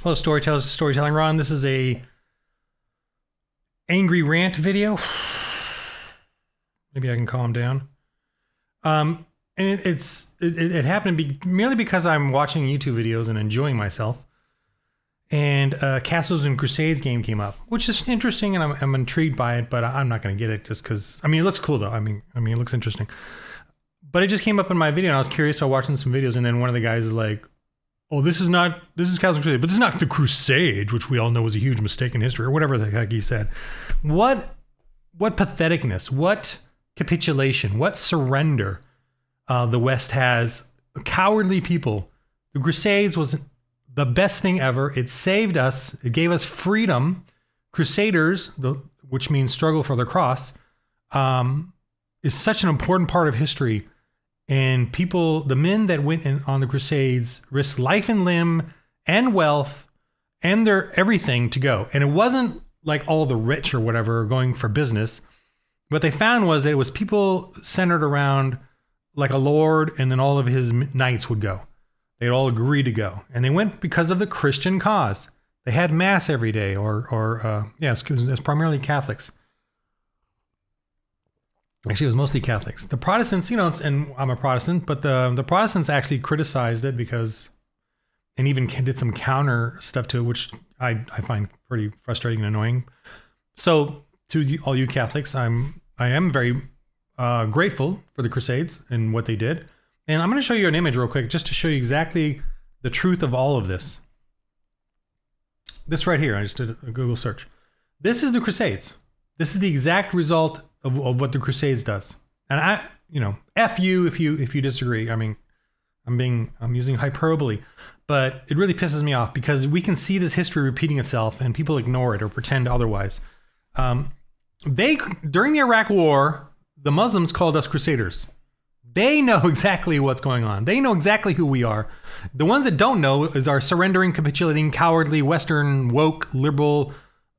Hello, storytelling Ron. This is a angry rant video. Maybe I can calm down. And it happened merely because I'm watching YouTube videos and enjoying myself. And Castles and Crusades game came up, which is interesting, and I'm intrigued by it, but I'm not going to get it just because. I mean, it looks cool though. I mean, it looks interesting. But it just came up in my video, and I was curious. So I was watching some videos, and then one of the guys is like, "Oh, this is Castles and Crusades, but this is not the Crusade, which we all know was a huge mistake in history," or whatever the heck he said. What patheticness! What capitulation! What surrender! The West has cowardly people. The Crusades was the best thing ever. It saved us. It gave us freedom. Crusaders, which means struggle for the cross, is such an important part of history. And people, the men that went on the Crusades, risked life and limb and wealth and their everything to go. And it wasn't like all the rich or whatever going for business. What they found was that it was people centered around like a lord, and then all of his knights would go. They'd all agree to go. And they went because of the Christian cause. They had mass every day, it's primarily Catholics. Actually, it was mostly Catholics. The Protestants, and I'm a Protestant, but the Protestants actually criticized it and even did some counter stuff to it, which I find pretty frustrating and annoying. So to all you Catholics, I am very grateful for the Crusades and what they did. And I'm going to show you an image real quick just to show you exactly the truth of all of this. This right here, I just did a Google search. This is the Crusades. This is the exact result of what the Crusades does. And F you if you disagree. I mean, I'm using hyperbole, but it really pisses me off because we can see this history repeating itself and people ignore it or pretend otherwise. During the Iraq War, the Muslims called us Crusaders. They know exactly what's going on. They know exactly who we are. The ones that don't know is our surrendering, capitulating, cowardly, Western, woke, liberal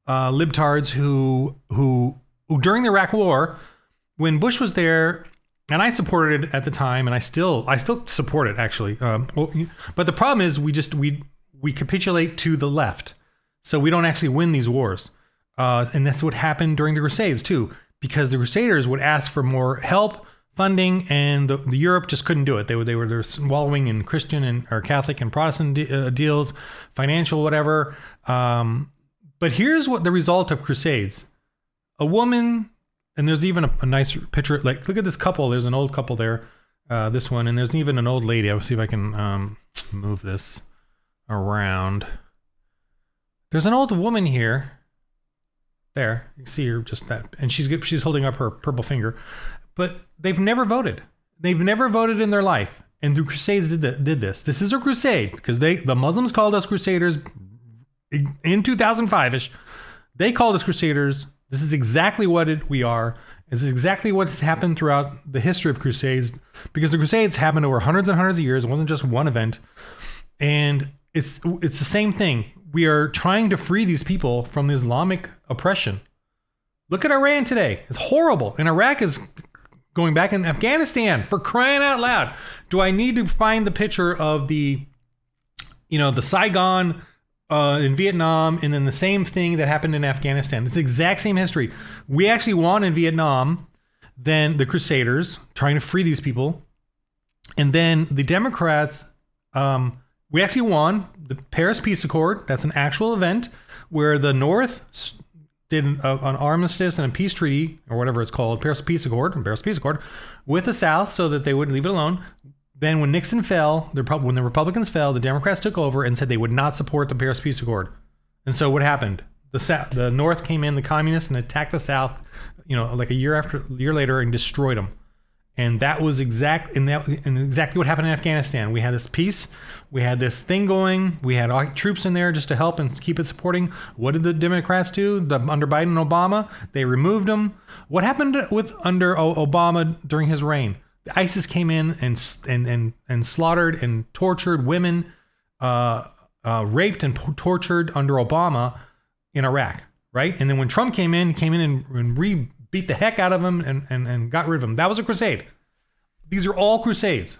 libtards who during the Iraq War, when Bush was there, and I supported it at the time, and I still support it actually. But the problem is we capitulate to the left, so we don't actually win these wars. And that's what happened during the Crusades too, because the Crusaders would ask for more help, funding, and the Europe just couldn't do it. They were wallowing in Christian or Catholic and Protestant deals, financial whatever. But here's what the result of Crusades: a woman, and there's even a nice picture. Like, look at this couple. There's an old couple there, this one, and there's even an old lady. I'll see if I can move this around. There's an old woman here. There, you can see her just that, and she's holding up her purple finger. But they've never voted. They've never voted in their life. And the Crusades did this. This is a crusade because the Muslims called us Crusaders in 2005-ish. They called us Crusaders. This is exactly what we are. This is exactly what's happened throughout the history of Crusades, because the Crusades happened over hundreds and hundreds of years. It wasn't just one event. And it's the same thing. We are trying to free these people from the Islamic oppression. Look at Iran today. It's horrible. And Iraq is going back in Afghanistan, for crying out loud. Do I need to find the picture of the Saigon in Vietnam, and then the same thing that happened in Afghanistan? It's the exact same history. We actually won in Vietnam, then the Crusaders trying to free these people. And then the Democrats, we actually won the Paris Peace Accord. That's an actual event where the North did an armistice and a peace treaty, or whatever it's called, Paris Peace Accord, with the South so that they would leave it alone. Then when Nixon fell, when the Republicans fell, the Democrats took over and said they would not support the Paris Peace Accord. And so what happened? The North came in, the communists, and attacked the South, like a year later, and destroyed them. And that was exactly what happened in Afghanistan. We had this peace, we had this thing going, we had troops in there just to help and keep it supporting. What did the Democrats do? Under Biden and Obama, they removed them. What happened under Obama during his reign? The ISIS came in and slaughtered and tortured women, raped and tortured under Obama in Iraq, right? And then when Trump came in and beat the heck out of them and got rid of them. That was a crusade. These are all crusades.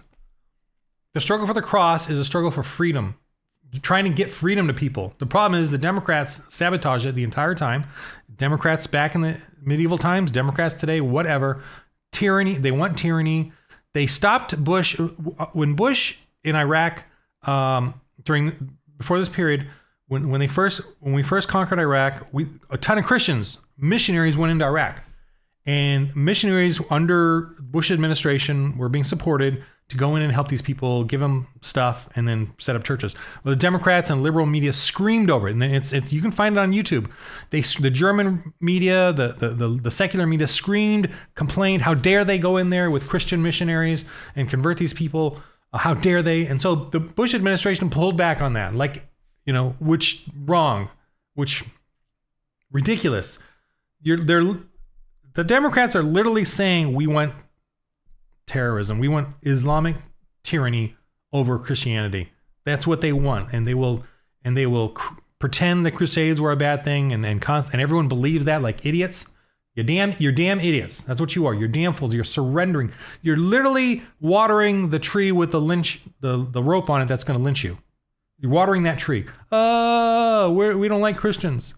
The struggle for the cross is a struggle for freedom, trying to get freedom to people. The problem is the Democrats sabotage it the entire time. Democrats back in the medieval times, Democrats today, whatever. Tyranny. They want tyranny. They stopped Bush when Bush in Iraq before this period when we first conquered Iraq. A ton of Christians, missionaries went into Iraq, and missionaries under Bush administration were being supported to go in and help these people, give them stuff, and then set up churches. Well, the Democrats and liberal media screamed over it, and it's you can find it on YouTube. The German media, the secular media screamed, complained, how dare they go in there with Christian missionaries and convert these people? How dare they? And so the Bush administration pulled back on that, which wrong, which ridiculous. The Democrats are literally saying we want terrorism. We want Islamic tyranny over Christianity. That's what they want, and they will pretend the Crusades were a bad thing, and everyone believes that like idiots. You're damn idiots. That's what you are. You're damn fools. You're surrendering. You're literally watering the tree with the rope on it that's going to lynch you. You're watering that tree. Oh, we don't like Christians.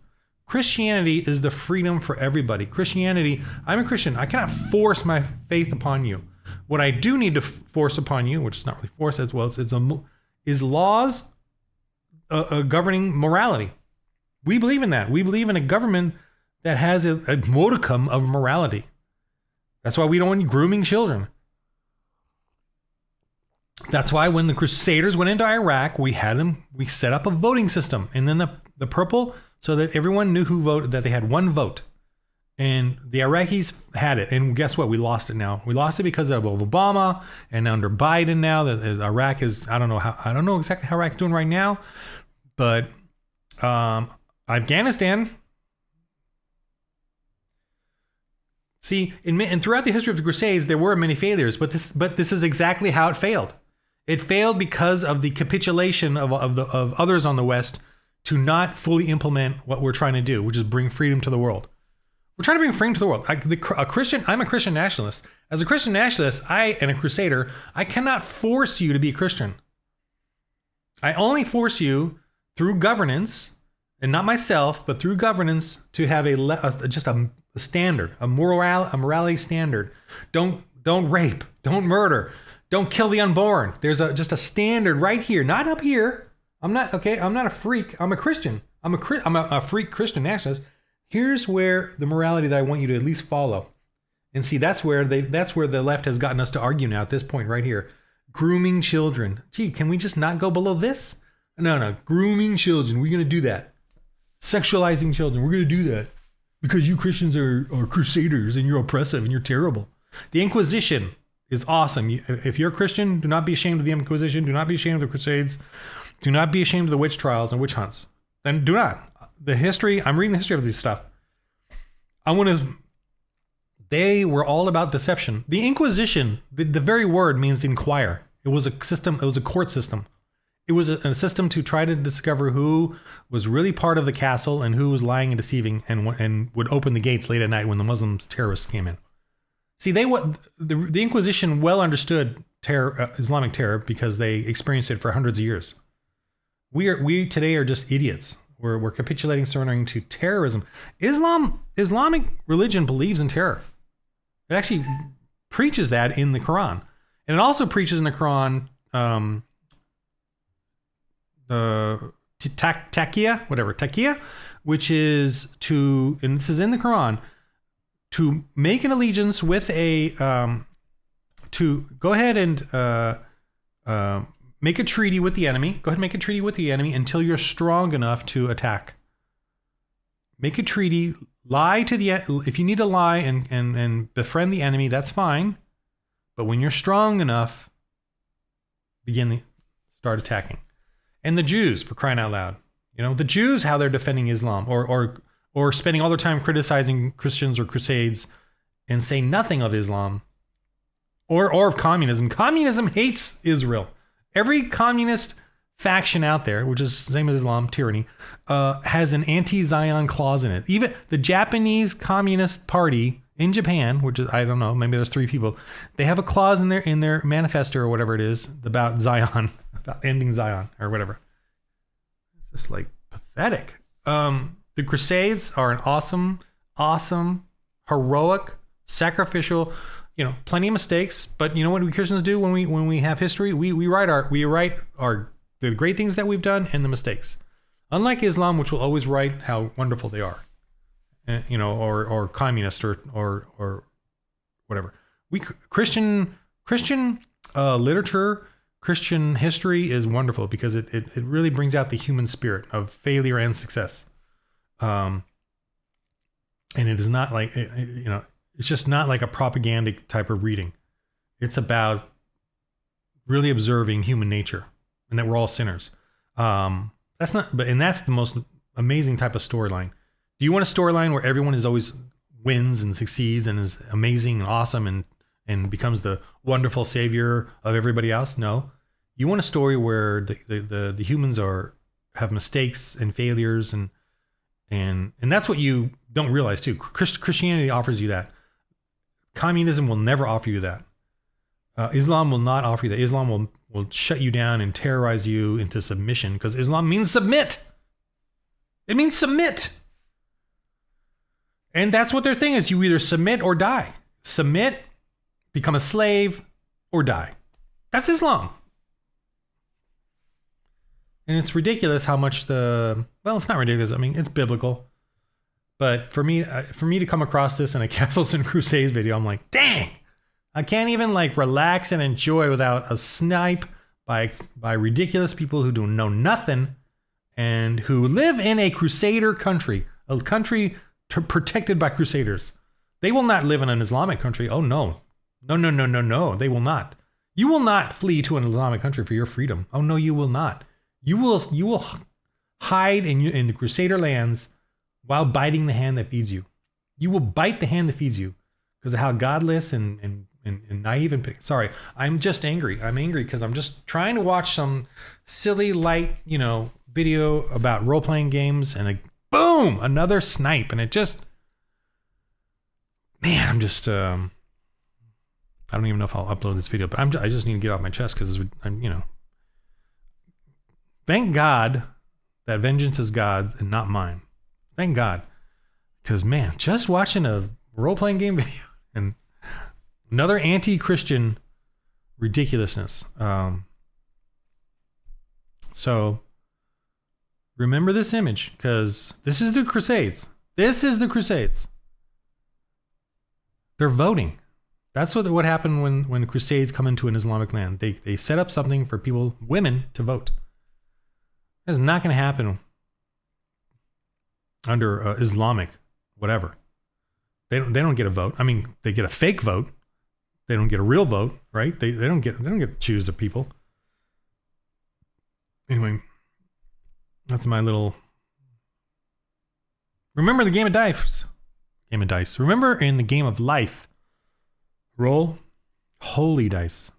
Christianity is the freedom for everybody. Christianity. I'm a Christian. I cannot force my faith upon you. What I do need to force upon you, which is not really force as well, is laws governing morality. We believe in that. We believe in a government that has a modicum of morality. That's why we don't want grooming children. That's why when the Crusaders went into Iraq, we set up a voting system, and then the purple, so that everyone knew who voted, that they had one vote. And the Iraqis had it. And guess what? We lost it now. We lost it because of Obama, and under Biden now that Iraq is, I don't know exactly how Iraq's doing right now, but Afghanistan. See, and throughout the history of the Crusades, there were many failures, but this is exactly how it failed. It failed because of the capitulation of others on the West to not fully implement what we're trying to do, which is bring freedom to the world. We're trying to bring freedom to the world. I'm a Christian nationalist. As a Christian nationalist, and a crusader, I cannot force you to be a Christian. I only force you through governance, and not myself, but through governance, to have a standard, a morality standard. Don't rape, don't murder, don't kill the unborn. There's just a standard right here, not up here. I'm not a freak. I'm a Christian. I'm a freak Christian nationalist. Here's where the morality that I want you to at least follow. And see, that's where the left has gotten us to argue now at this point right here. Grooming children. Gee, can we just not go below this? No. Grooming children. We're going to do that. Sexualizing children. We're going to do that. Because you Christians are crusaders and you're oppressive and you're terrible. The Inquisition is awesome. If you're a Christian, do not be ashamed of the Inquisition. Do not be ashamed of the Crusades. Do not be ashamed of the witch trials and witch hunts. Then do not. I'm reading the history of this stuff. They were all about deception. The Inquisition, the very word means inquire. It was a system, it was a court system. It was a system to try to discover who was really part of the castle and who was lying and deceiving, and would open the gates late at night when the Muslims terrorists came in. See, the Inquisition well understood Islamic terror because they experienced it for hundreds of years. We today are just idiots. We're capitulating, surrendering to terrorism. Islamic religion believes in terror. It actually preaches that in the Quran. And it also preaches in the Quran taqiyya, which is and this is in the Quran, to make an allegiance with to go ahead and make a treaty with the enemy. Go ahead and make a treaty with the enemy until you're strong enough to attack. Make a treaty, if you need to lie and befriend the enemy, that's fine. But when you're strong enough, start attacking. And the Jews, for crying out loud. The Jews, how they're defending Islam or spending all their time criticizing Christians or Crusades and say nothing of Islam or of communism. Communism hates Israel. Every communist faction out there, which is the same as Islam, tyranny, has an anti-Zion clause in it. Even the Japanese Communist Party in Japan, which is, I don't know, maybe there's 3 people, they have a clause in their manifesto or whatever it is about Zion, about ending Zion or whatever. Just like pathetic. The Crusades are an awesome, heroic, sacrificial, plenty of mistakes. But you know what we Christians do when we have history? We write the great things that we've done and the mistakes. Unlike Islam, which will always write how wonderful they are, or communist or whatever. Christian literature, Christian history is wonderful because it really brings out the human spirit of failure and success. And it is not like, it's just not like a propagandic type of reading. It's about really observing human nature and that we're all sinners. That's the most amazing type of storyline. Do you want a storyline where everyone is always wins and succeeds and is amazing and awesome and becomes the wonderful savior of everybody else? No. You want a story where the humans have mistakes and failures and that's what you don't realize too. Christianity offers you that. Communism will never offer you that. Islam will not offer you that. Islam will shut you down and terrorize you into submission because Islam means submit. It means submit. And that's what their thing is. You either submit or die. Submit, become a slave, or die. That's Islam. And it's ridiculous how much it's not ridiculous. I mean, it's biblical. But for me to come across this in a Castles and Crusades video, I'm like, dang, I can't even like relax and enjoy without a snipe by ridiculous people who don't know nothing and who live in a Crusader country, a country protected by Crusaders. They will not live in an Islamic country. Oh no. No. They will not. You will not flee to an Islamic country for your freedom. Oh no, you will not. You will hide in the Crusader lands while biting the hand that feeds you. You will bite the hand that feeds you because of how godless and naive and sorry. I'm just angry. I'm angry because I'm just trying to watch some silly light, video about role-playing games and boom, another snipe. And it just, man, I'm just, I don't even know if I'll upload this video, but I just need to get off my chest because I'm, thank God that vengeance is God's and not mine. Thank God. Because, man, just watching a role-playing game video and another anti-Christian ridiculousness. So, remember this image because this is the Crusades. This is the Crusades. They're voting. That's what happened when the Crusades come into an Islamic land. They set up something for women to vote. That's not going to happen under Islamic whatever. They don't get a vote. I mean, they get a fake vote. They don't get a real vote, right? They don't get to choose the people. Anyway, that's my little. Remember the game of dice. Remember in the game of life, roll holy dice.